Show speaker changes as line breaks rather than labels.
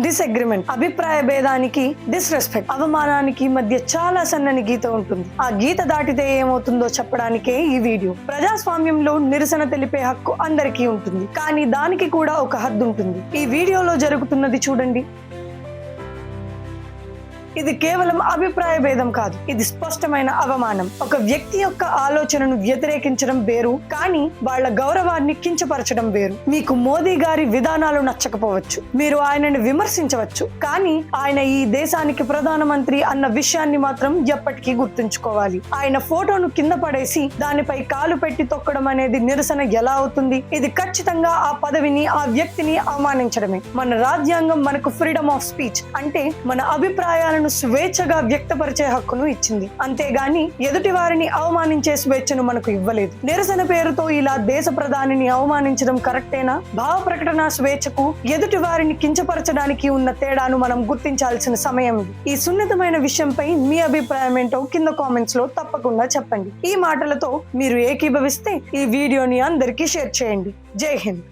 డిస్అగ్రిమెంట్, అభిప్రాయ భేదానికి డిస్రెస్పెక్ట్, అవమానానికి మధ్య చాలా సన్నని గీత ఉంటుంది. ఆ గీత దాటితే ఏమవుతుందో చెప్పడానికే ఈ వీడియో. ప్రజాస్వామ్యంలో నిరసన తెలిపే హక్కు అందరికీ ఉంటుంది, కానీ దానికి కూడా ఒక హద్దు ఉంటుంది. ఈ వీడియోలో జరుగుతున్నది చూడండి. ఇది కేవలం అభిప్రాయ భేదం కాదు, ఇది స్పష్టమైన అవమానం. ఒక వ్యక్తి యొక్క ఆలోచనను వ్యతిరేకించడం వేరు, కానీ వాళ్ళ గౌరవాన్ని కించపరచడం వేరు. మీకు మోదీ గారి విధానాలు నచ్చకపోవచ్చు, మీరు ఆయనని విమర్శించవచ్చు, కానీ ఆయన ఈ దేశానికి ప్రధానమంత్రి అన్న విషయాన్ని మాత్రం ఎప్పటికీ గుర్తుంచుకోవాలి. ఆయన ఫోటోను కింద పడేసి దానిపై కాలు పెట్టి తొక్కడం అనేది నిరసన ఎలా అవుతుంది? ఇది ఖచ్చితంగా ఆ పదవిని, ఆ వ్యక్తిని అవమానించడమే. మన రాజ్యాంగం మనకు ఫ్రీడమ్ ఆఫ్ స్పీచ్ అంటే మన అభిప్రాయాలను స్వేచ్ఛగా వ్యక్తపరిచే హక్కును ఇచ్చింది, అంతేగాని ఎదుటి వారిని అవమానించే స్వేచ్ఛను మనకు ఇవ్వలేదు. నిరసన పేరుతో ఇలా దేశ ప్రధానిని అవమానించడం కరెక్టేనా? భావ ప్రకటన స్వేచ్ఛకు ఎదుటి వారిని కించపరచడానికి ఉన్న తేడాను మనం గుర్తించాల్సిన సమయం ఇది. ఈ సున్నితమైన విషయంపై మీ అభిప్రాయం ఏంటో కింద కామెంట్స్ లో తప్పకుండా చెప్పండి. ఈ మాటలతో మీరు ఏకీభవిస్తే ఈ వీడియోని అందరికీ షేర్ చేయండి. జై హింద్.